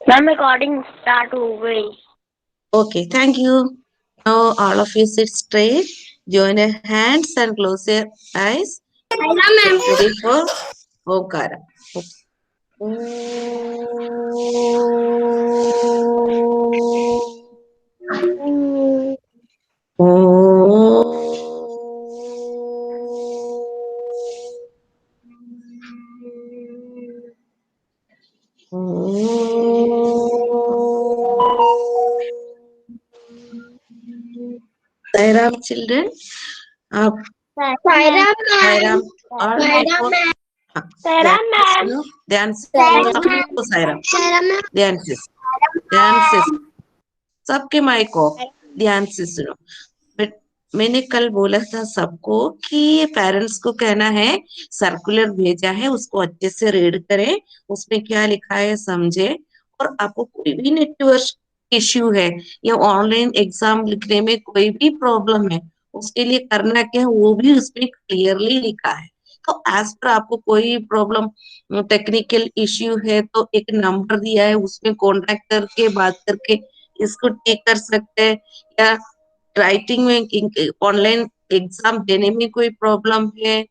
Ma'am recording start हो गई। Okay, thank you. Now all of you sit straight, join your hands and close your eyes. Ma'am Get ready for Omkara. Sairam children, आप Sairam और ma'am हाँ, ध्यान ma'am से सुनो, ध्यान से सुनो सबको Sairam, ध्यान से सबके माइक ऑफ, ध्यान से सुनो। बट मैंने कल बोला था सबको कि पेरेंट्स को कहना है सर्कुलर भेजा है उसको अच्छे से रीड करें, उसमें क्या लिखा है समझे, और आपको कोई भी नेटवर्क इश्यू है या ऑनलाइन एग्जाम लिखने में कोई भी प्रॉब्लम है उसके लिए करना क्या है वो भी उसमें क्लियरली लिखा है। तो एज पर आपको कोई प्रॉब्लम टेक्निकल इश्यू है तो एक नंबर दिया है उसमें कॉन्टेक्ट करके बात करके इसको ठीक कर सकते हैं, या राइटिंग में ऑनलाइन एग्जाम देने में कोई प्रॉब्लम है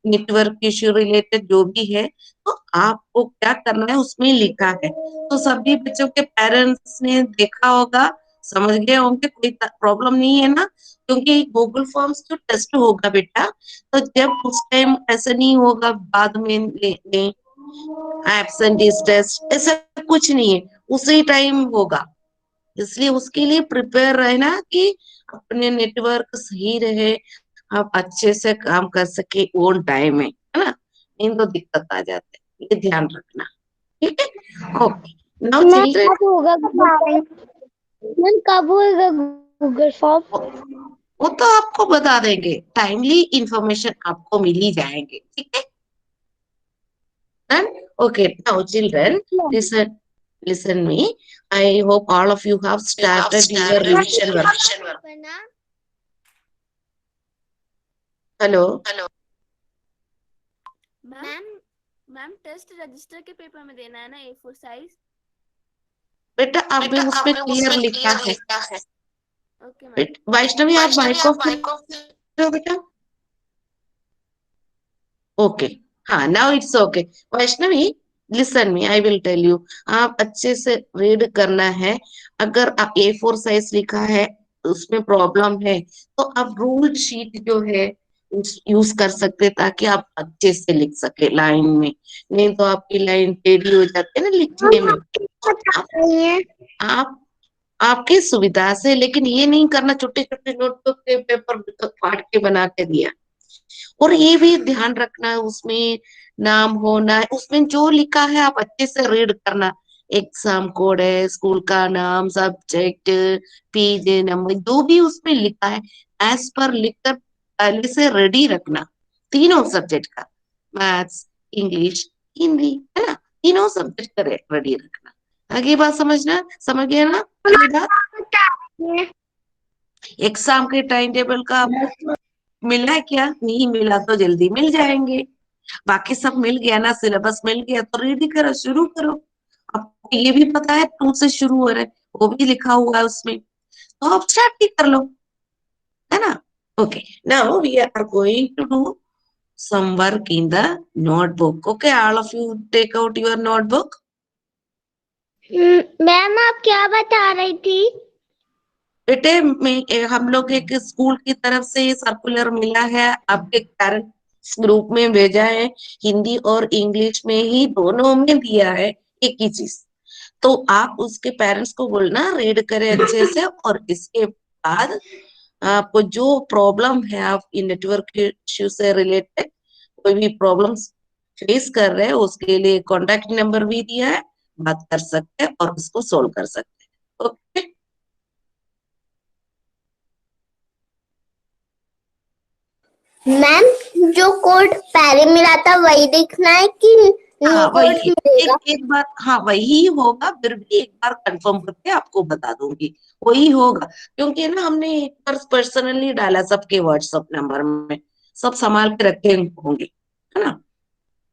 नेटवर्क इश्यू रिलेटेड जो भी है तो आपको क्या करना है उसमें लिखा है। तो सभी बच्चों के पेरेंट्स ने देखा होगा, समझ गए होंगे, कोई प्रॉब्लम नहीं है ना, क्योंकि गूगल फॉर्म्स जो टेस्ट होगा बेटा, तो जब उस टाइम ऐसा नहीं होगा बाद में एब्सेंटीज टेस्ट ऐसा कुछ नहीं है, उसी टाइम होगा। इसलिए उसके लिए प्रिपेयर रहना कि अपने नेटवर्क सही रहे, आप अच्छे से काम कर सके ओन टाइम में, है ना, इन तो दिक्कत आ जाते हैं, ये ध्यान रखना। ठीक है, ओके। नाउ मैम चिल्ड्रन, कब होगा मैम कब होगा गूगल फॉर्म? वो तो आपको बता देंगे, टाइमली इंफॉर्मेशन आपको मिल ही जाएंगे। ठीक है, done. Okay, now children, listen listen me. I hope all of you have started your revision work. Hello ma'am ma'am test register के पेपर में देना है ना A4 साइज? बेटा अब भी उसमें क्लियर लिखा है। Okay ma'am. वैष्णवी आप माइक ऑफ करो बेटा। ओके, हाँ, now it's okay. Vaishnavi listen me, I will tell you, आप अच्छे से रीड करना है। अगर आप A4 साइज लिखा है उसमें प्रॉब्लम है तो आप रूल्ड शीट जो है यूज कर सकते ताकि आप अच्छे से लिख सके लाइन में, नहीं तो आपकी लाइन टेढ़ी हो जाती है ना लिखने में। आप आपकी सुविधा से, लेकिन ये नहीं करना छोटे छोटे नोटबुक के पेपर फाड़ के बना के दिया। और ये भी ध्यान रखना उसमें नाम होना है, उसमें जो लिखा है आप अच्छे से रीड करना। एग्जाम कोड है, स्कूल का नाम, सब्जेक्ट, पेज नंबर, जो भी उसमें लिखा है एज पर लिखकर पहले से रेडी रखना। तीनों सब्जेक्ट का, मैथ्स, इंग्लिश, हिंदी, है ना, तीनों सब्जेक्ट का रेडी रखना। आगे बात समझना, समझ गया ना अगली बात? एग्जाम के टाइम टेबल का मिला है क्या? नहीं मिला तो जल्दी मिल जाएंगे। बाकी सब मिल गया ना, सिलेबस मिल गया तो रेडी करो, शुरू करो। आपको ये भी पता है 2 से शुरू हो रहा है, वो भी लिखा हुआ है उसमें, तो आप स्टार्ट ही कर लो, है ना। Okay, now we are going to do some work in the notebook. Okay, all of you take out your notebook. Ma'am आप क्या बता रही थी? बेटे हम लोग एक स्कूल की तरफ से ये सर्कुलर मिला है, आपके पेरेंट्स ग्रुप में भेजा है, हिंदी और इंग्लिश में ही दोनों में दिया है एक ही चीज। तो आप उसके पेरेंट्स को बोलना रीड करें अच्छे से, और इसके बाद आपको जो प्रॉब्लम है, आप नेटवर्क इश्यू से रिलेटेड कोई भी प्रॉब्लम फेस कर रहे हैं उसके लिए कॉन्टेक्ट नंबर भी दिया है, बात कर सकते हैं और उसको सोल्व कर सकते हैं। ओके, मैम जो कोड पहले मिला था वही देखना है कि न्यू हाँ कोड वही मिलेगा? एक बार, हाँ वही होगा, फिर भी एक बार कंफर्म करके आपको बता दूंगी वही होगा, क्योंकि ना हमने एक बार पर्सनली डाला सबके व्हाट्सएप नंबर में, सब संभाल के रखे होंगे, है ना,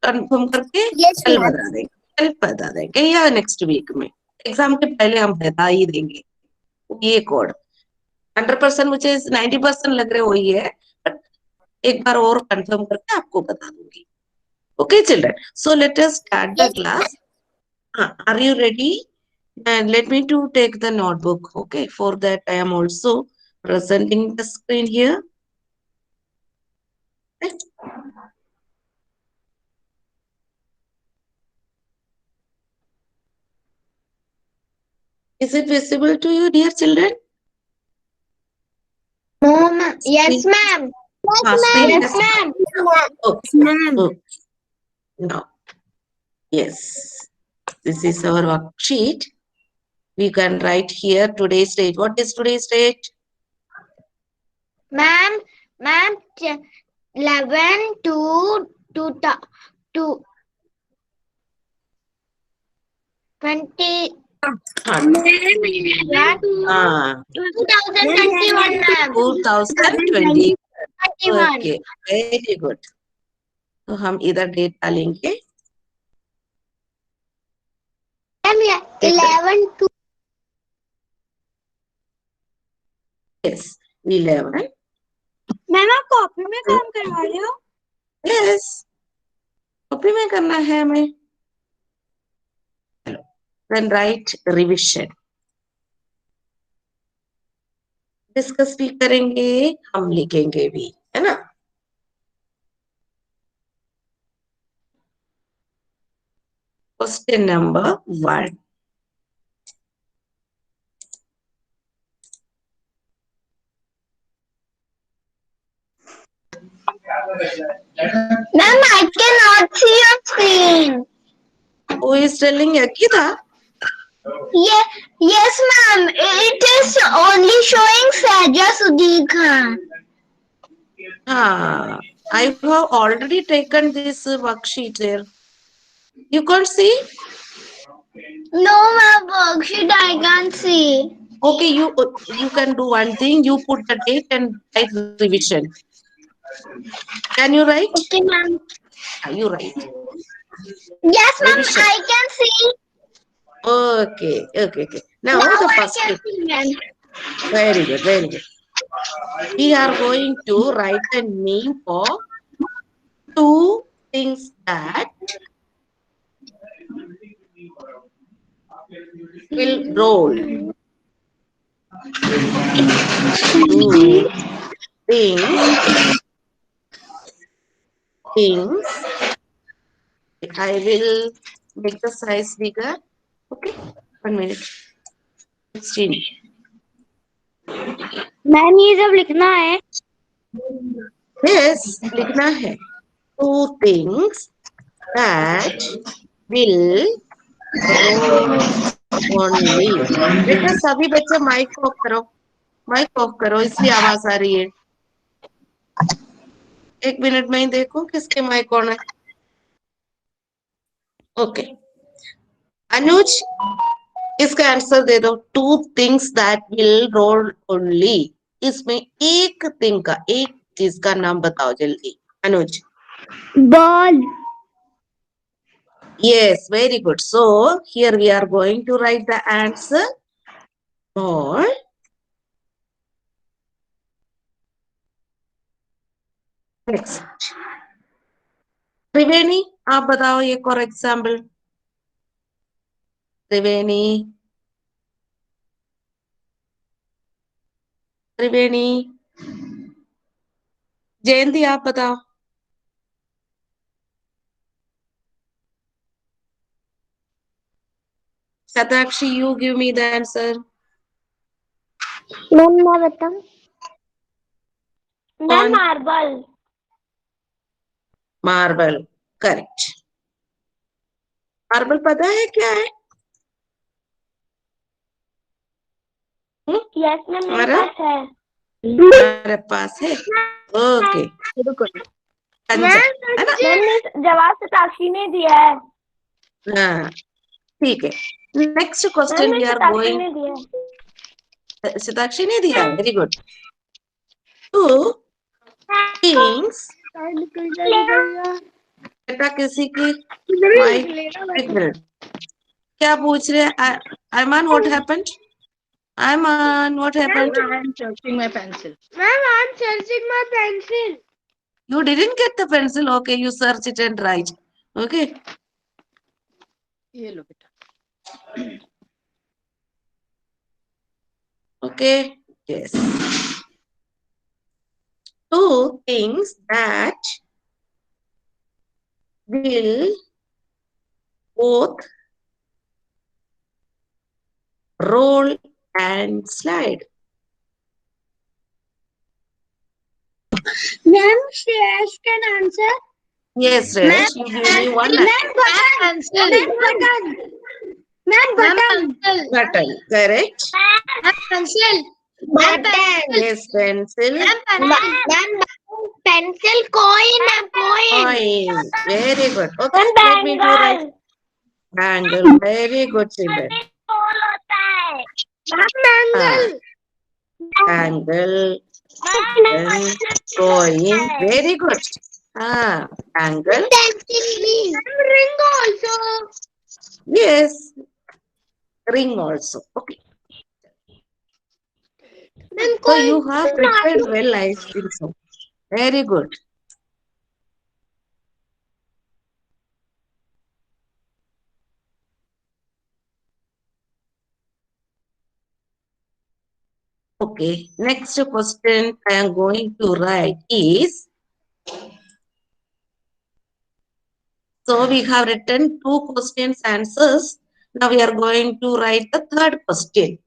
कंफर्म करके यस कल मैम। बता देंगे। कल बता देंगे या नेक्स्ट वीक में, एग्जाम के पहले हम बता ही देंगे ये कोड। 100% मुझे 90% लग रहे वही है, बट एक बार और कंफर्म करके आपको बता दूंगी। Okay children, so let us start the Yes. Class. Are you ready? And let me to take the notebook. Okay, for that I am also presenting the screen here. Right. Is it visible to you, dear children? No, ma'am. Yes, ma'am. Screen Yes, test. ma'am. Okay. Ma'am. Okay. Now, yes, this is our worksheet. We can write here today's date. What is today's date? Ma'am, 11 to 20. Yeah, Ah, 2021, ma'am. 2020. 21. Okay, very good. तो हम इधर date डालेंगे। Ma'am, yeah, 11 to. Yes, 11. Ma'am आप copy में काम करवा रहे हो? Yes, कॉपी में करना है हमें। Then write revision. डिस्कस भी करेंगे, हम लिखेंगे भी, है ना? Question number 1. Ma'am, I cannot see your screen. Who is telling Akita? Yeah, yes, ma'am. It is only showing Saja Sudhir Khan. I have already taken this worksheet there. You can't see? No, ma'am, worksheet I can't see. Okay, you can do one thing. You put the date and write revision. Can you write? Okay, ma'am. You write. Yes, ma'am, Revision. I can see. Okay. Now Now the I first can step. see, ma'am. Very good. We are going to write the name for two things that will roll. Two things. I will make the size bigger. Okay, 1 minute. 16. Ma'am ये जब लिखना है Yes, लिखना है. Two things that will roll only. बेटा सभी बच्चे mic off करो, इसलिए आवाज आ रही है. 1 मिनट में ही देखो किसके माइक ऑन है. ओके, अनुज इसका आंसर दे दो. Two things that will roll only. इसमें एक चीज का नाम बताओ जल्दी. Anuj. Ball. Yes, very good. So here we are going to write the answer. Ball. Next. त्रिवेणी आप बताओ एक और एग्जाम्पल. त्रिवेणी जयंती आप बताओ. Satakshi, you give me the answer. Ma'am मैं बताऊं? Kौन? मार्बल. मार्बल. करेक्ट. मार्बल पता है क्या है? यस मैम मेरे हमारा? पास है. हमारे पास है. ओके. जवाब सताक्षी ने दिया है. हाँ ठीक है. Next question we are going. Sitakshi ने दिया. Very good. Two things. बेटा किसी की माइक. एक मिनट. क्या पूछ रहे हैं? Ayman, what happened? Ayman, what happened? I'm searching my pencil. Ma'am, I'm searching my pencil. You didn't get the pencil. Okay, you search it and write. Okay. ये लो बेटा. Okay. Yes. Two things that will both roll and slide. Ma'am, Shreyash can answer. Yes, Resh, you give me one Button. Button. Button. button. Correct. Pencil. Button. Yes, pencil. Pencil. Coin. Coin. Very good. Okay, let me do right. Bangle. Very good, children. Bangle. Then coin. Very good. Bangle. Ring also. Yes. Ring also. Okay. So you have prepared well, I think so. Very good. Okay, next question I am going to write is, so we have written 2 questions answers. Now we are going to write the third question.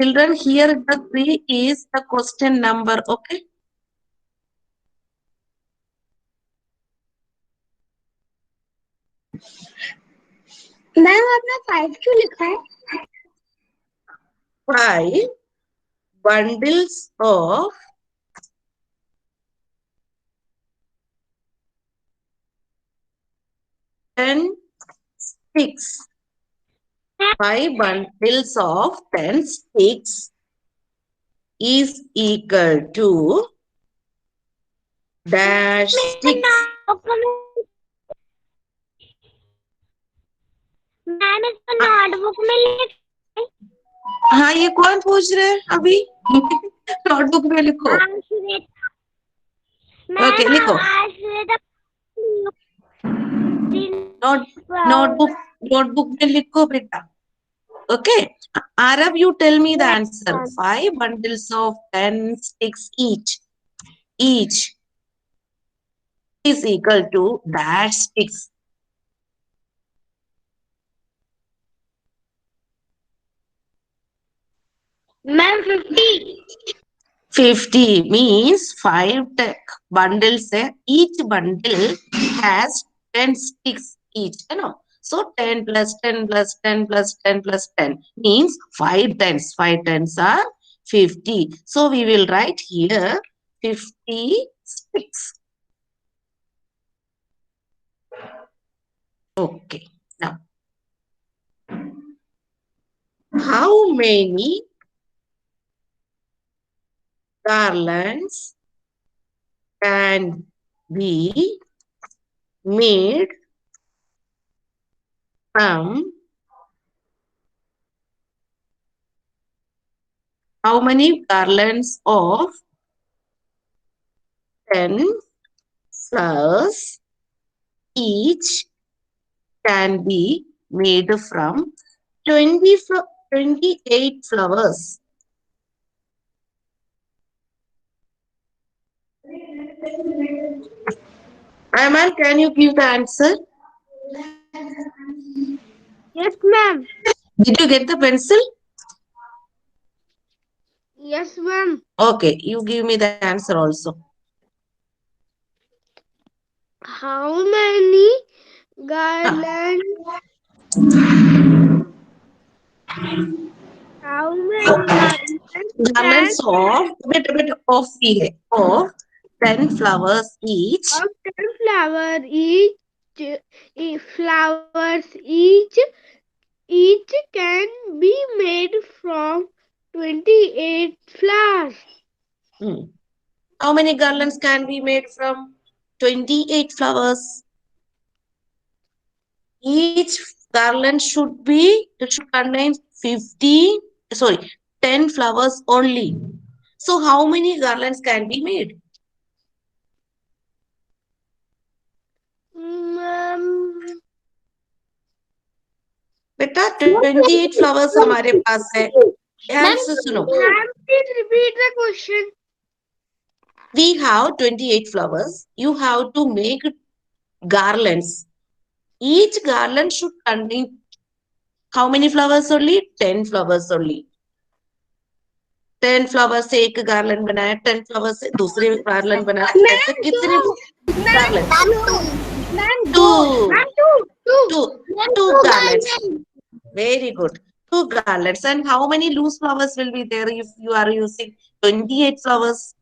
Children, here the 3 is the question number, okay? Ma'am आपने 5 क्यों लिखा है? 5 bundles of ten sticks. 5 bundles of 10 sticks is equal to dash sticks. Ma'am इसको notebook में लिख. हाँ, ये कौन पूछ रहे हैं अभी? नोटबुक में लिखो. ओके, लिखो. नोटबुक में लिखो बेटा. Okay. Arab, you tell me the answer. 5 bundles of 10 sticks each. Each is equal to dash sticks. Ma'am 50. 50 means 5 bundles. Each bundle has 10 sticks each. You know? So 10 plus 10 plus 10 plus 10 plus 10 means 5 tens. 5 tens are 50. So we will write here 50 sticks. Okay. Now, how many garlands can be made from how many garlands of 10 flowers each can be made from 28 flowers? Ayman, can you give the answer? Yes, ma'am. Did you get the pencil? Yes, ma'am. Okay, you give me the answer also. How many garlands? How many Garlands of of 10 flowers each. Of 10 flowers each can be made from 28 flowers. How many garlands can be made from 28 flowers? Each garland it should contain 10 flowers only. So how many garlands can be made? बेटा 28 flowers हमारे पास है. ध्यान से सुनो. Ma'am, please repeat the question. We have 28 flowers. You have to make garlands. Each garland should contain how many flowers only? 10 flowers only. 10 flowers से एक garland बनाया, 10 flowers से दूसरे garland बनाया. ऐसे कितने garlands? Two garlands. Very good. 2 garlands. And how many loose flowers will be there if you are using 28 flowers?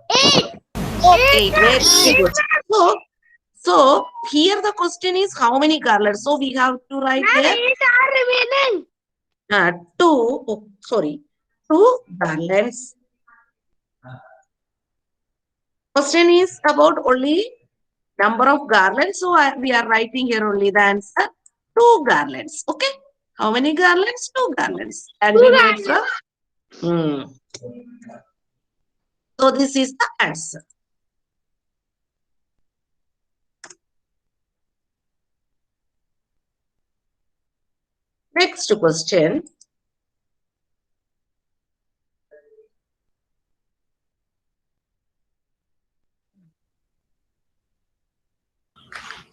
8. Very good. So here the question is how many garlands? So we have to write there. 8 are remaining. 2 garlands. Question is about only number of garlands. So we are writing here only the answer. 2 garlands. Okay. How many garlands? 2 garlands. And we made from. So this is the answer. Next question.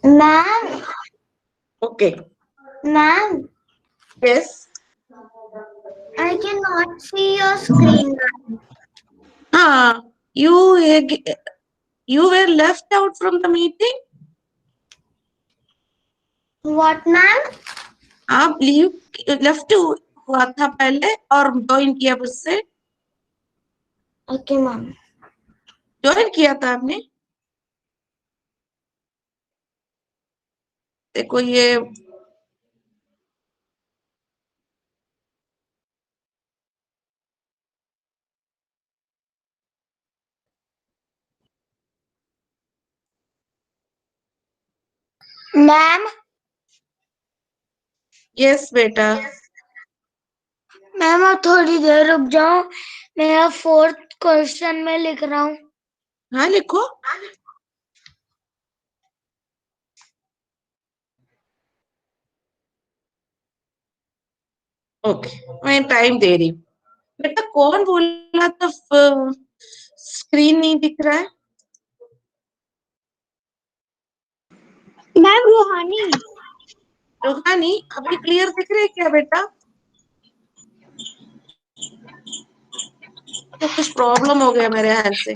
Ma'am, Okay. ma'am, Yes. I cannot see your screen. You were left out from the meeting. What, ma'am? आप left हुआ था पहले और join किया उससे. Okay, ma'am. Join किया था आपने. देखो ये Ma'am, यस बेटा. मैम आप थोड़ी देर रुक जाओ, मेरा 4th क्वेश्चन में लिख रहा हूँ. हाँ लिखो. ओके मैं टाइम दे रही हूँ. बेटा कौन बोला था स्क्रीन नहीं दिख रहा है? मैम रूहानी. रूहानी अभी क्लियर दिख रही है क्या बेटा? तो कुछ प्रॉब्लम हो गया मेरे हाथ से.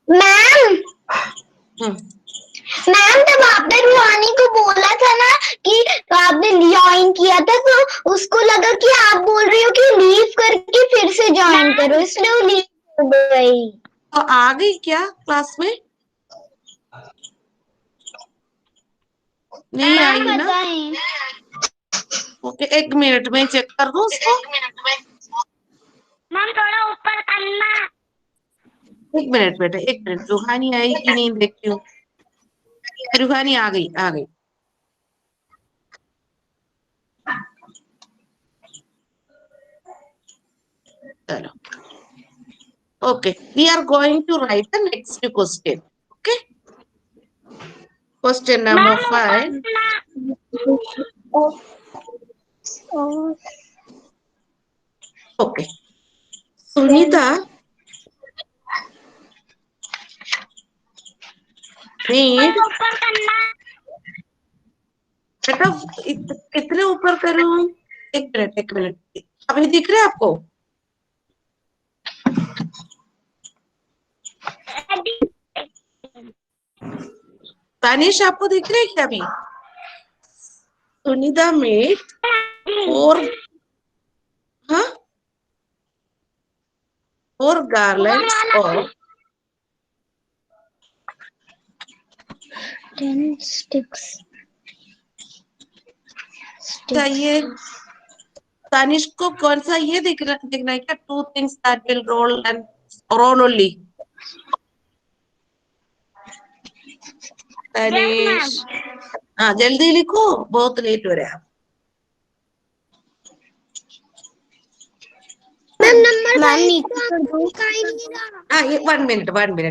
मैम हम्म मैम जब आपने रूहानी को बोला था ना कि आपने ज्वाइन किया था तो उसको लगा कि आप बोल रही हो कि लीव करके फिर से ज्वाइन करो, इसलिए वो लीव कर गई. तो आ गई क्या क्लास में? नहीं आई ना. बताएं. ओके 1 मिनट में चेक कर दूं उसको. मैम थोड़ा ऊपर करना. 1 मिनट बेटा 1 मिनट. रूहानी आई कि नहीं देखती हूँ. रूहानी आ गई. चलो. Okay, we are going to write the next question. Okay. Question number 5. Okay. Sunita made. बेटा कितने ऊपर करूं? 1 मिनट. अभी दिख रहा है आपको? तानिश आपको दिख रहा है क्या अभी? Sunita made 4 garlands of 10 sticks. चाहिए तनिष को कौन सा ये देखना है क्या? 2 things that will roll and roll only. Tanish, हाँ जल्दी लिखो, बहुत लेट हो रहा है। मैम नीचे कर दो। हाँ ये 1 minute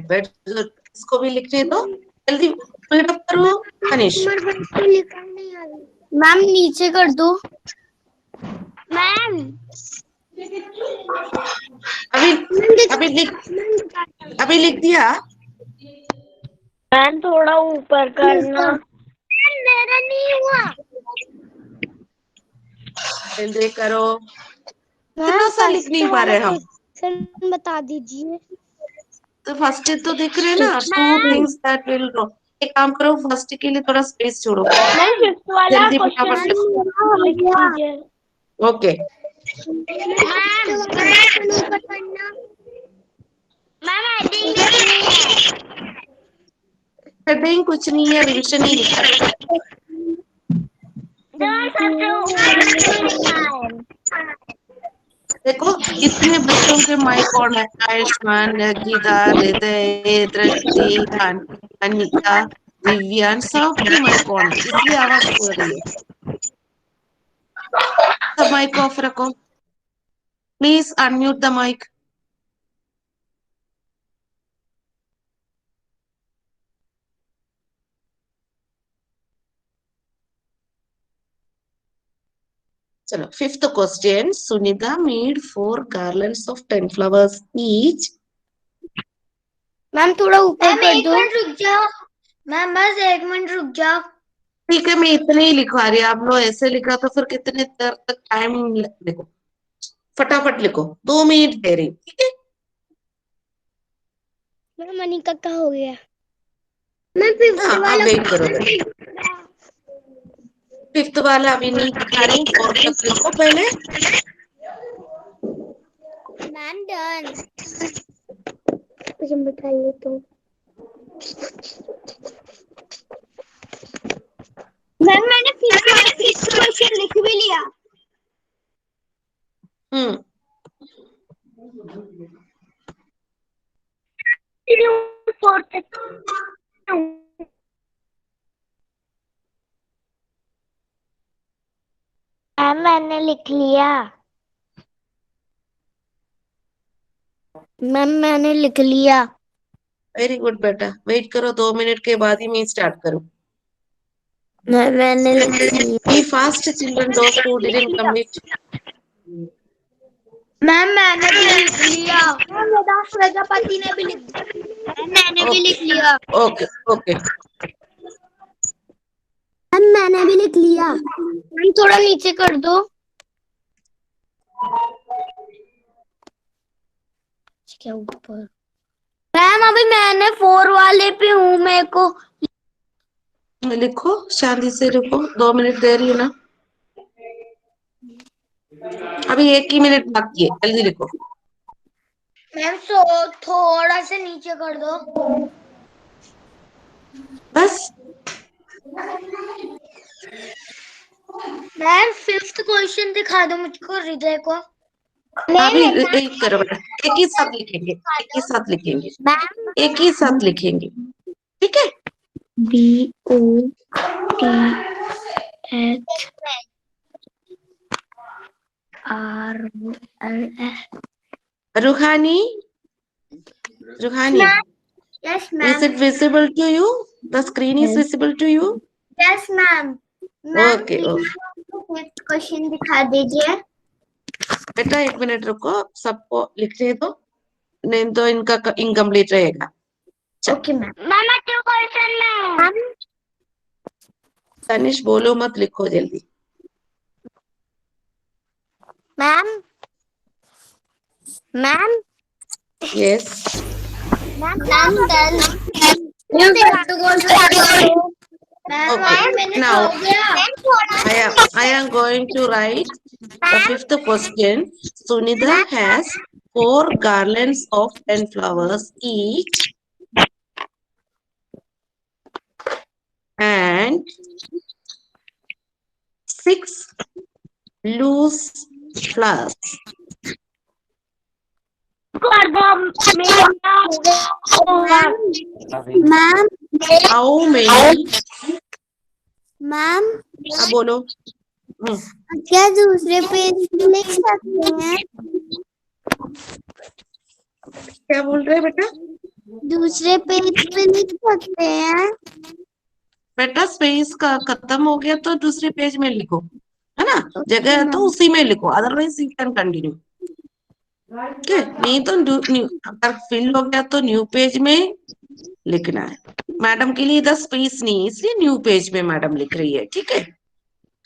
बैठ, इसको भी लिखने दो, जल्दी फिलअप करो तनिष। मैम नीचे कर दो। मैम अभी लिख दिया। मैम थोड़ा ऊपर करना। मेरा नहीं हुआ। जल्दी करो, कितना सा लिख नहीं पा रहे हम। बता दीजिए। तो फर्स्ट तो दिख रहे ना, 2 things that will roll। एक काम करो, फर्स्ट के लिए थोड़ा स्पेस छोड़ो, जल्दी फटाफट लिखो। ओके हेडिंग कुछ नहीं है, रिविजन ही लिखा है। देखो कितने बच्चों के माइक ऑन है। आयुष्मान, गीता, हृदय, दृष्टि, अनिता, दिव्यान, सबके माइक ऑन है, इसलिए आवाज हो रही है। सब माइक ऑफ रखो, प्लीज अनम्यूट द माइक। चलो, 5th question. Sunita made 4 garlands of 10 flowers each। Ma'am थोड़ा ऊपर कर दो। रुक जाओ मैम, बस 1 मिनट रुक जाओ। ठीक है, मैं इतने ही लिखवा रही, आप लोग ऐसे लिखा तो फिर कितने देर तक टाइम। लिखो फटाफट लिखो, 2 मिनट दे रही, ठीक है। मैम मनिका का हो गया। मैं 5th हाँ वाला आप वेट करो, 5th वाला अभी नहीं दिखा रही, 4th तक लिखो पहले। Ma'am done. मुझे बताइए तो। मैम मैंने 5th क्वेश्चन लिख भी लिया। मैम मैंने लिख लिया। मैम मैंने लिख लिया। वेरी गुड बेटा, वेट करो, 2 मिनट के बाद ही मैं स्टार्ट करूँ। मैंने लिख लिया। Be fast children, those who didn't complete। Ma'am मैंने भी लिख लिया। वेदांत प्रजापति ने भी लिख दिया। मैंने भी लिख लिया। Okay okay. मैम मैंने भी लिख लिया। मैम थोड़ा नीचे कर दो। क्या ऊपर? मैम अभी मैंने 4 वाले पे हूँ, मेरे को लिखो, शांति से लिखो, 2 मिनट दे रही हूँ ना, अभी 1 ही मिनट बाकी है, जल्दी लिखो। मैम थोड़ा से नीचे कर दो बस। मैम 5th क्वेश्चन दिखा दो मुझको, हृदय को। अभी एक करो बेटा, एक ही साथ लिखेंगे, एक ही साथ लिखेंगे, एक ही साथ लिखेंगे, ठीक है। रूहानी, रूहानी, yes is ma'am. it visible to you? The screen is visible to you? Yes ma'am. Okay, okay। Question दिखा दीजिए। बेटा 1 मिनट रुको, सबको लिखने दो, नहीं तो इनका इनकम्प्लीट रहेगा। Okay ma'am. Ma'am 2 question ma'am. Tanish बोलो मत, लिखो जल्दी। Ma'am ma'am yes ma'am done. okay। Now I am going to write the 5th question। Sunita has 4 garlands of 10 flowers each and 6 loose flowers? Ma'am How many? Ma'am अब बोलो। क्या दूसरे page पे लिख सकते हैं? क्या बोल रहे हैं बेटा? दूसरे पेज पे लिख सकते हैं? बेटा स्पेस का खत्म हो गया तो दूसरे पेज में लिखो, है ना, जगह है तो उसी में लिखो, अदरवाइज यू कैन कंटिन्यू। ठीक है, नहीं तो अगर फिल हो गया तो न्यू पेज में लिखना है। मैडम के लिए इधर स्पेस नहीं है, इसलिए न्यू पेज में मैडम लिख रही है। ठीक है,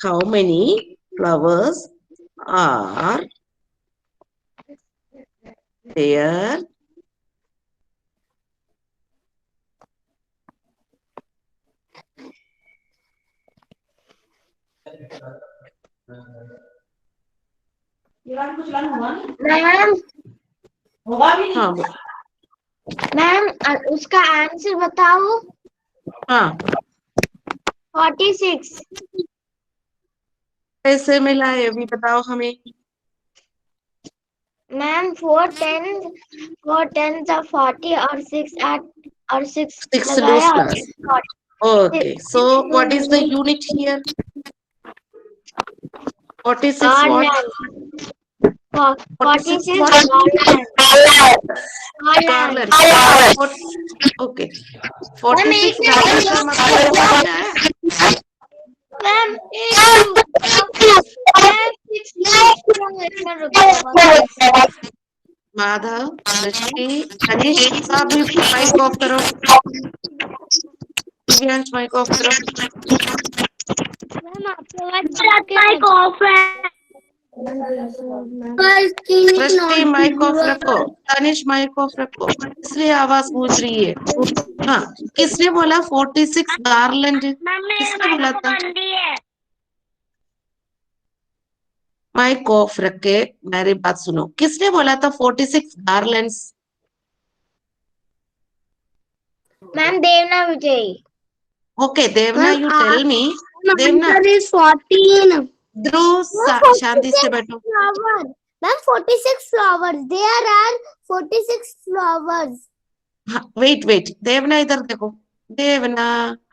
how many flowers are there ma'am हाँ मैम उसका आंसर बताओ। हाँ 46। कैसे मिला है अभी बताओ हमें। मैम 4 10 था 40 और 6 6 loose लगाया और flowers. Okay, so what is the unit here? 46 what? 46 what? Garland. Okay. 46 garland का मतलब क्या है? मैम माधव, दृष्टि, तनिष का भी माइक ऑफ करो। दिव्यांश माइक ऑफ करो। मैम आपके माइक ऑफ है। दृष्टि माइक ऑफ रखो, तनिष माइक ऑफ रखो, इसलिए आवाज गूंज रही है। हाँ, किसने बोला 46 गार्लैंड? किसने बोला था? माइक ऑफ रख के मेरी बात सुनो, किसने बोला था 46 garlands? Ma'am Devna Vijay. Okay Devna, you tell me. Devna, is 14. Dhruv शांति से बैठो। Ma'am 46 flowers. There are 46 flowers. Wait wait, Devna इधर देखो। देवना,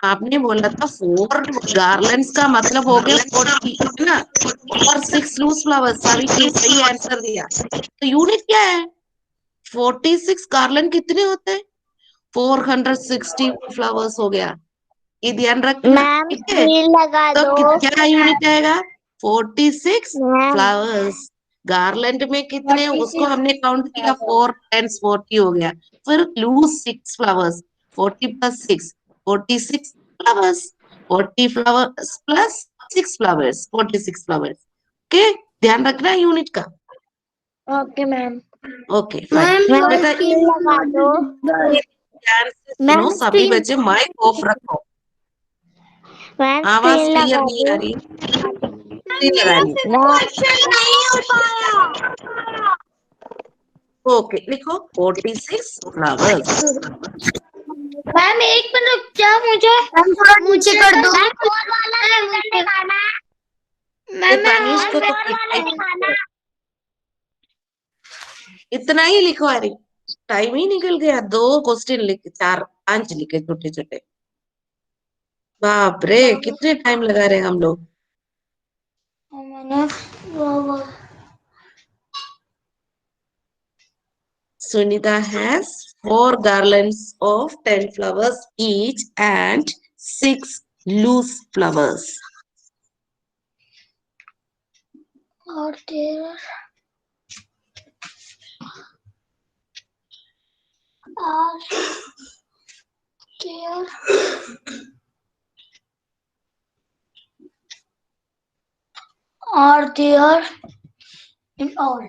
आपने बोला था 4 गार्लैंड्स का मतलब हो गया 40, है ना, और 6 लूज फ्लावर्स। सावित्री सही आंसर दिया। तो यूनिट क्या है? 46 गार्लैंड कितने होते हैं? 460 फ्लावर्स हो गया। ये ध्यान रखना, मैम ठीक है। लगा तो दो। क्या यूनिट आएगा? 46 मैम फ्लावर्स। गार्लैंड में कितने, उसको हमने काउंट किया, 4 10 40 हो गया। फिर lose 6 flowers, 40 + 6 46 flowers, 40 flowers plus 6 flowers 46 flowers. Okay, ध्यान रखना यूनिट का। Okay ma'am. ओके फाइन बेटा, लगा दो। ध्यान से सुनो सभी बच्चे, माइक ऑफ रखो। मैम आवाज स्क्रीन क्लियर लगा नहीं आ दो। रही, स्क्रीन लगानी। नहीं हो पाया। ओके लिखो 46 फ्लावर्स। मैम 1 मिनट रुक जाओ, मुझे कर दो। तानिश को तो इतना ही लिखो। अरे टाइम ही निकल गया, 2 क्वेश्चन लिखे, 4 5 लिखे छोटे छोटे। बाप रे, कितने टाइम लगा रहे हम लोग। Sunita has 4 garlands of 10 flowers each and 6 loose flowers. और there are there in all.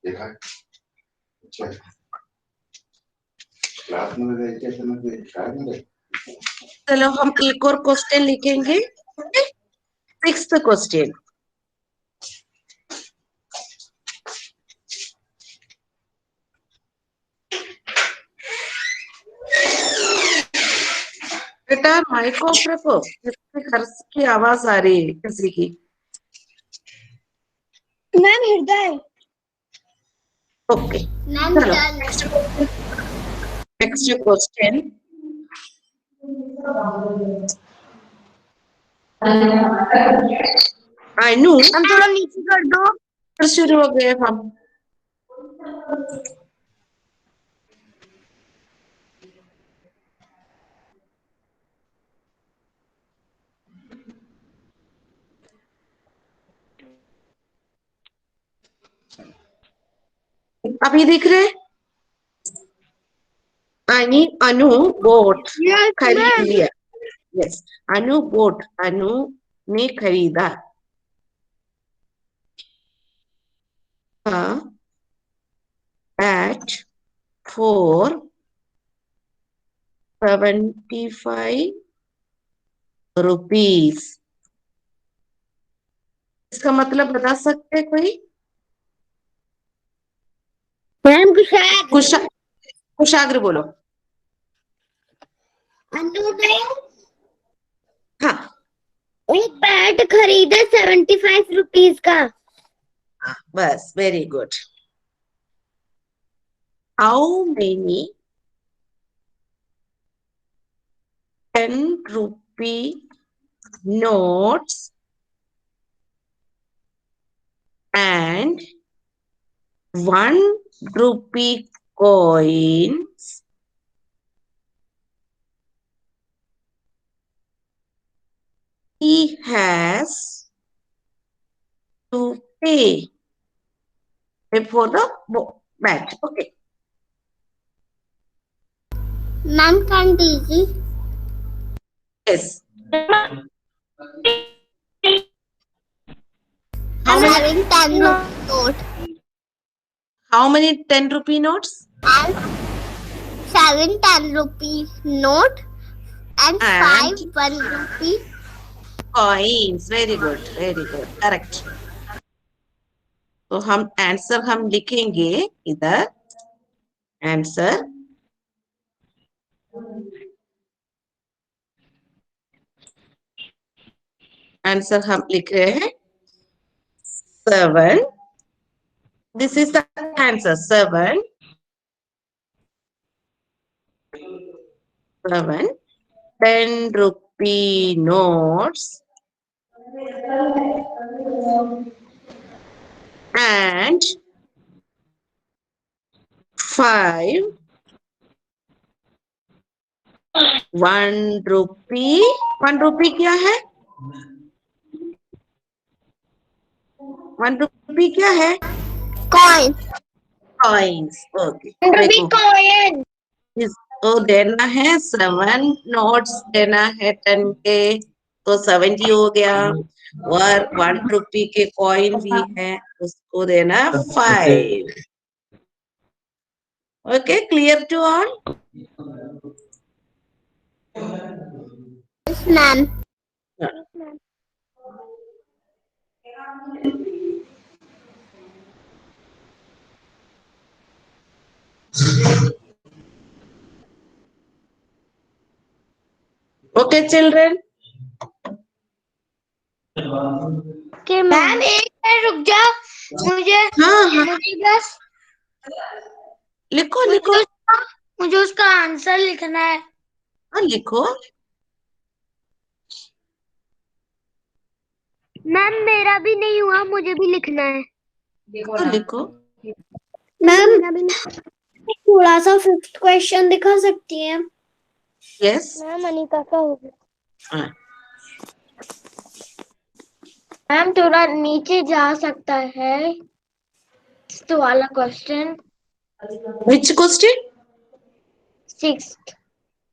देखा अच्छा क्लास में कैसे में दिखाएंगे। चलो हम एक और क्वेश्चन लिखेंगे। 6th क्वेश्चन, बेटा माइक ऑफ रखो, किसके घर की आवाज आ रही है किसी की। मैम हृदय। ओके मैम चलो डन। Next question. अनु हम थोड़ा नीचे कर दो। फिर शुरू हो गए हम। अभी दिख रहे? अनु बोट खरीद लिया। यस, अनु बोट, अनु ने खरीदा। at for 75 rupees. इसका मतलब बता सकते हैं कोई? मैम कुशाग। कुशाग्र बोलो। अनु ने हाँ एक बैट खरीदा 75 रुपीज का। बस, very good. How many 10 rupee notes and 1 rupee coins he has to pay for the bat? Okay. Ma'am can दीजिए। Yes. I'm having 10 rupee note How many 10 rupee notes? and 7 10 rupee note and 5 1 rupee Coins. Very good. Very good. Correct. तो हम answer हम लिखेंगे इधर। Answer हम लिख रहे हैं 7। This is the answer 7 10 rupee notes and 5 1 rupee। 1 rupee क्या है? 1 rupee क्या है? coin। Coins. Okay rupee coin। तो देना है 7 नोट्स देना है 10 के, तो 70 हो गया। और 1 रुपी के कॉइन भी है, उसको देना 5। Okay, clear to all? Yes, ma'am. Okay children. Ma'am एक मिनट रुक जाओ, मुझे हाँ मुझे बस लिखो लिखो। मुझे उसका आंसर लिखना है। हाँ लिखो। मैम मेरा भी नहीं हुआ, मुझे भी लिखना है। तो लिखो। मैम थोड़ा सा 5th क्वेश्चन दिखा सकती हैं? यस। मैम अनिका का हो गया। हाँ मैम थोड़ा नीचे जा सकता है तो वाला question. Which question? 6th।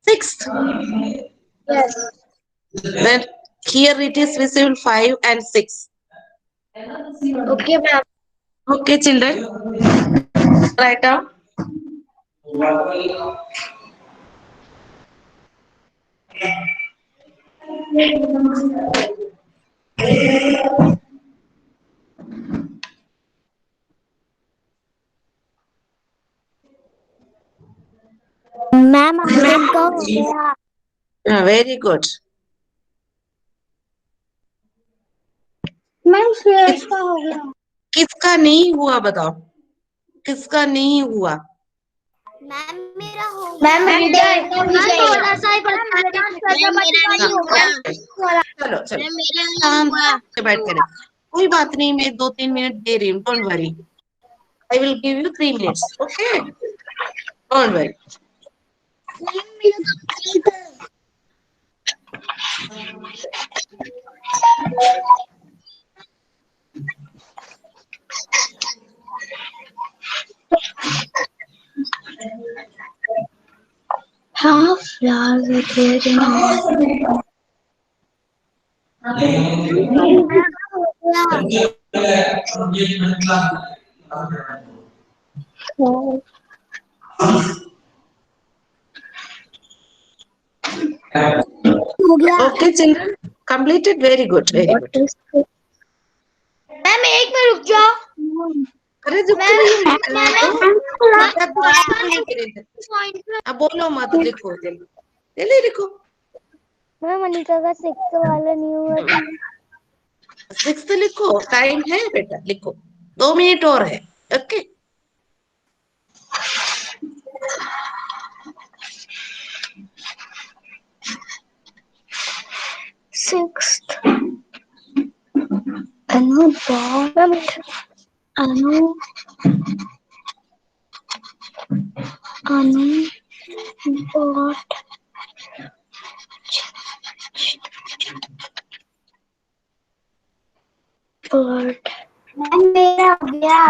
6th। Yes. Then here it is visible 5 and 6. Okay ma'am. Okay children, write down. Ma'am Anika हो गया। Very good. मैम शेष का हो गया। किसका नहीं हुआ बताओ, किसका नहीं हुआ? मैम मेरा हो मैम गया। मैम थोड़ा सा ही हाँ, चलो चलो शांत से बैठ कर, कोई बात नहीं, मैं 2-3 मिनट दे रही हूँ, don't worry, I will give you 3 minutes, okay, don't worry. हाँ flowers are there in हो गया। Okay, children, completed, very good, very good. Ma'am एक मिनट रुक जाओ। अरे रुक रही हूँ, अब बोलो मत, लिखो जल्दी, जल्दी लिखो। मैम अनिका का 6 वाला नहीं हुआ। 6 लिखो, टाइम है बेटा, लिखो, 2 मिनट और है, okay. Sixth. Anu bought. Anu bought. Bought. मेरा हो गया।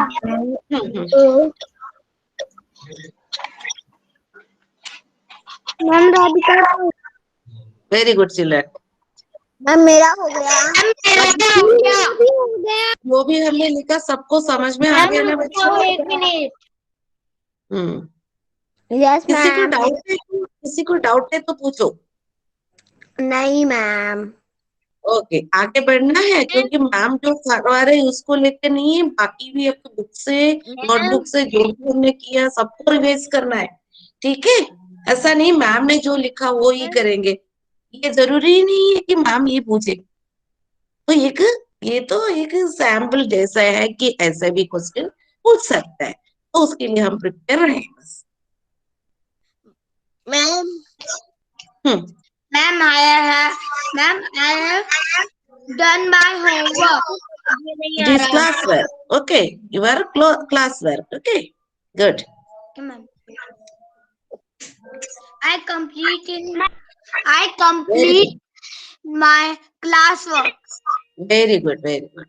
Ma'am Radhika. Very good children, ma'am मेरा हो गया। वो भी हमने लिखा, सबको समझ में आ गया ना बच्चों? एक मिनट। यस किसी को मैम। डाउट है, किसी को डाउट है तो पूछो। नहीं मैम। ओके, आगे बढ़ना है, क्योंकि मैम जो करवा रहे हैं उसको लेके नहीं है, बाकी भी आपके बुक से, नोटबुक से जो भी हमने किया सबको रिवाइज करना है, ठीक है? ऐसा नहीं मैम ने जो लिखा वो ही करेंगे, ये जरूरी नहीं है कि मैम ये पूछे। तो ये तो एक सैंपल जैसा है कि ऐसे भी क्वेश्चन पूछ सकता है, तो उसके लिए हम प्रिपेयर रहे बस। मैम हम्म, मैम आया है। Ma'am I have done my homework. it is classwork, okay, your classwork, okay, good. I complete my classwork. Very good, very good.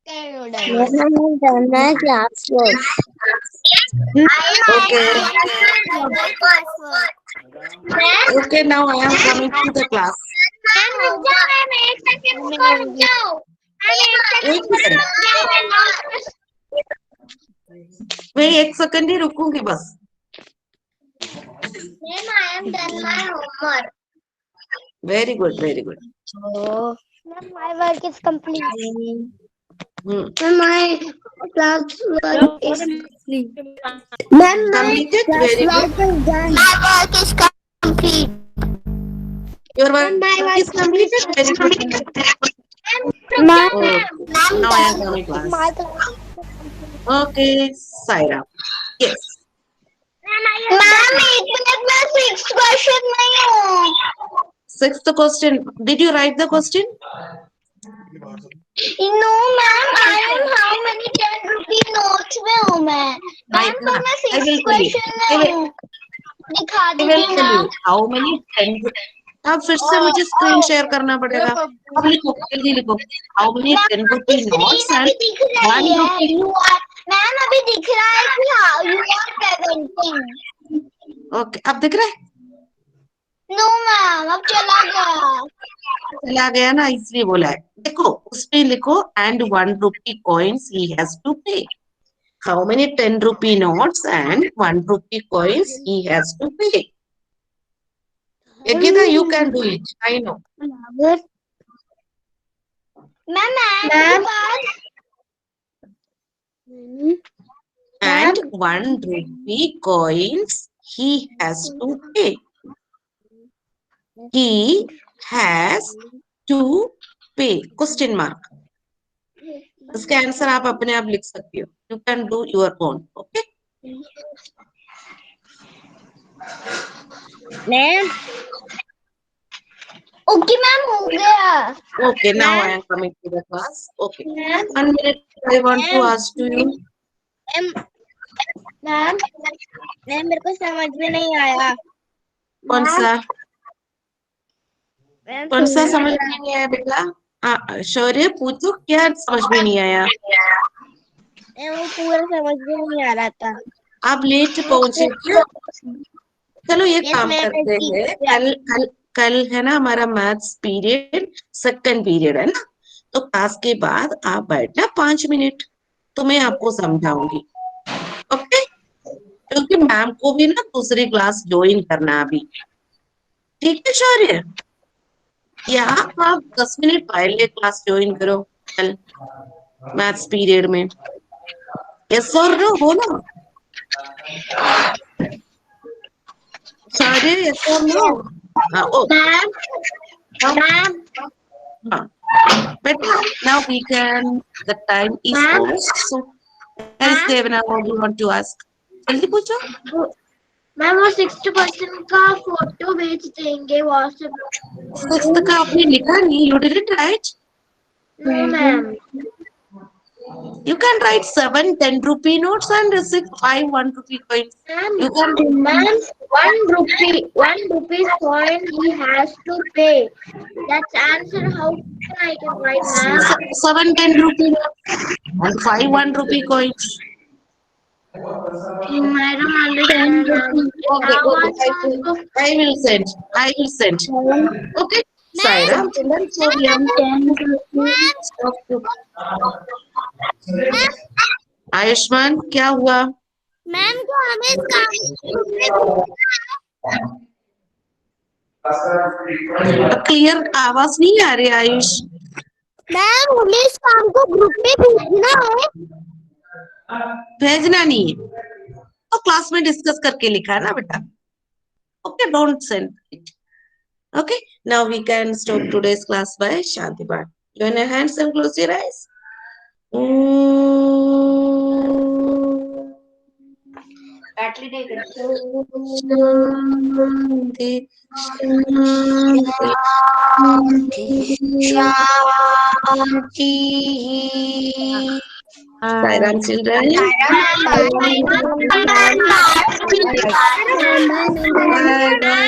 Done my classwork. Okay. Okay, now I am coming to the class. एक second, मैं 1 second ही रुकूंगी बस। I am done my homework. Very good, very good. Ma'am, my work is complete. Hmm. My class work is complete. Ma'am, my Completed, class very good. work is done. My work is complete. Your work My work is completed, very good. Ma'am, Okay. Now I am coming class. my class. Okay, Saira. Yes. Ma'am, एक minute में 6th question नहीं हूँ. 6th question. Did you write the question? No, ma'am. I am how many 10 rupee notes में हूँ मैं. Ma'am, तो मैं 6th question में हूँ. दिखा I will दीजिए tell you ma'am. how many 10. अब फिर से मुझे स्क्रीन शेयर करना पड़ेगा। अब लिखो, जल्दी लिखो। How many 10 rupee notes screen and अभी दिख रही 1 है. rupee? You are, मैम अभी दिख रहा है कि how you are presenting. Okay, अब दिख रहा है? No, ma'am. अब चला गया. चला गया ना, इसलिए बोला है। देखो, उस पे लिखो and 1 rupee coins he has to pay. How many 10 rupee notes and 1 rupee coins he has to pay? Yogita, you can do it. I know. Ma'am And 1 rupee coins he has to pay. he has to pay question mark. इसका answer आप अपने आप लिख सकते हो. You can do your own. Okay. Ma'am okay ma'am हो गया. Okay. Now I am coming to the class. Okay. 1 minute. I want to ask to you. Ma'am मेरे को समझ में नहीं आया. कौन सा मैम कौन सा समझ में नहीं आया बेटा? शौर्य पूछो क्या समझ में नहीं आया? वो पूरा समझ में नहीं आ रहा था. आप लेट पहुंचे क्या? चलो ये Yes, काम ma'am, करते I हैं. see. कल है ना हमारा मैथ्स पीरियड, सेकंड पीरियड है ना, तो क्लास के बाद आप बैठना 5 मिनट, तो मैं आपको समझाऊंगी. ओके. क्योंकि मैम को भी ना दूसरी क्लास ज्वाइन करना अभी. ठीक है शौर्य? या आप 10 मिनट पहले क्लास ज्वाइन करो कल मैथ्स पीरियड में. यस और नो बोलो. शौर्य यस और no? Better. Now we can. The time is over. So, as Devana, what do you want to ask? जल्दी पूछो. मैम वो 60% का फोटो भेज देंगे व्हाट्सएप. Sixth का आपने लिखा नहीं. You didn't write. Ma'am You can write 7 10 rupee notes and 6 5 1 rupee coins. You can. Ma'am 1 rupee coin he has to pay. That's answer. How can I can write, ma'am? 7 10 rupee notes and 5 1 rupee coins. I don't understand. Okay. I will send. Okay. Saira, children, so we Ayushman क्या हुआ? Ma'am को हमें इस काम clear आवाज नहीं आ रही Ayush. Ma'am हमें इस काम को ग्रुप में भेजना है. भेजना नहीं है तो क्लास में डिस्कस करके लिखा है ना बेटा. Okay. Don't send it. Okay, now we can stop today's class by Shanti Bhatt. Join your hands and close your eyes. Sairam children. Bye bye.